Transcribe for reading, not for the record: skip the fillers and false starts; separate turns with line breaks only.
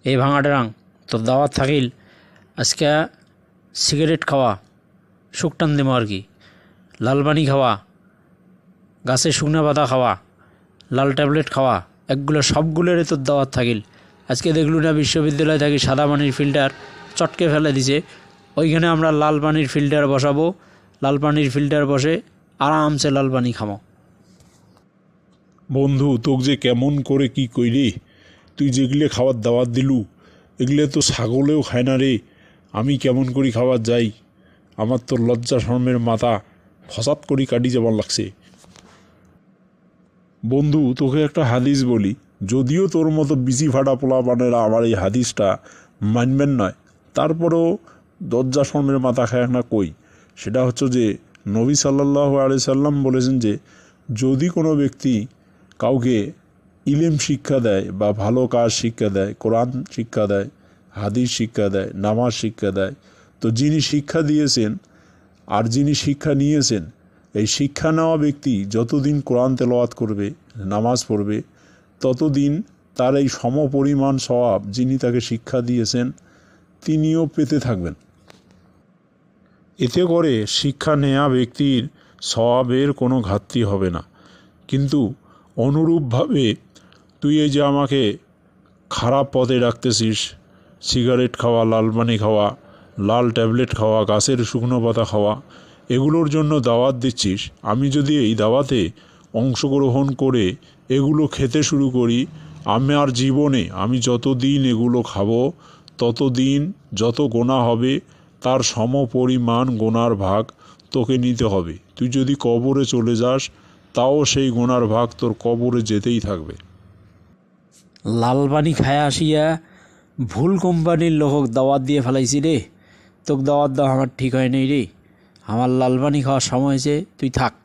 এই ভাঙাডারাং তোর দাওয়াত থাকিল আজকে সিগারেট খাওয়া সুখ টান দিমো আর কি, লাল পানি খাওয়া, গাছের শুকনা পাতা খাওয়া, লাল ট্যাবলেট খাওয়া, একগুলো সবগুলোরই তোর দাওয়াত থাকিল। আজকে দেখলু না বিশ্ববিদ্যালয় থাকি সাদা পানির ফিল্টার চটকে ফেলে দিছে, ওইখানে আমরা লাল পানির ফিল্টার বসাবো, লাল পানির ফিল্টার বসে আরামসে লাল পানি খামো।
বন্ধু তোকে যে কেমন করে কি কইরে, তুই যেগুলো খাবার দাওয়াত দিলু এগুলো তো ছাগলেও খায় না রে, আমি কেমন করি খাবার যাই, আমার তো লজ্জা শরমের মাথা ফসাদ করি কাটি যাবার লাগছে। বন্ধু তোকে একটা হাদিস বলি, যদিও তোর মতো বিচি ফাটা পোলাপানেরা আমার এই হাদিসটা মানবেন নয়, তারপরেও লজ্জা শরমের মাথা খায় না কই। সেটা হচ্ছে যে নবী সাল্লাল্লাহু আলাইহি সাল্লাম বলেছেন যে যদি কোনো ব্যক্তি কাউকে ইলম শিক্ষা দেয় বা ভালো কাজ শিক্ষা দেয়, কোরআন শিক্ষা দেয়, হাদিস শিক্ষা দেয়, নামাজ শিক্ষা দেয়, তো যিনি শিক্ষা দিয়েছেন আর যিনি শিক্ষা নিয়েছেন, এই শিক্ষা নেওয়া ব্যক্তি যতদিন কোরআন তেলাওয়াত করবে, নামাজ পড়বে, ততদিন তার এই সমপরিমাণ সওয়াব যিনি তাকে শিক্ষা দিয়েছেন তিনিও পেতে থাকবেন। এতে করে শিক্ষা নেওয়া ব্যক্তির সওয়াবের কোনো ঘাটতি হবে না। কিন্তু অনুরূপভাবে তুই এই যে আমাকে খারাপ পথে রাখতেছিস, সিগারেট খাওয়া, লাল পানি খাওয়া, লাল ট্যাবলেট খাওয়া, গাছের শুকনো পাতা খাওয়া, এগুলোর জন্য দাওয়াত দিচ্ছিস, আমি যদি এই দাওয়াতে অংশগ্রহণ করে এগুলো খেতে শুরু করি, আমার জীবনে আমি যতদিন এগুলো খাবো ততদিন যত গোনা হবে তার সমপরিমাণ গোনার ভাগ তোকে নিতে হবে। তুই যদি কবরে চলে যাস তাও সেই গোনার ভাগ তোর কবরে যেতেই থাকবে।
লাল পানি খায় আসিয়া ভুল কোম্পানির লোক দাওয়াত দিয়ে ফেলাইছি রে, তোকে দাওয়াত দেওয়া আমার ঠিক হয় নাই রে, আমার লাল পানি খাওয়ার সময় হয়েছে, তুই থাক।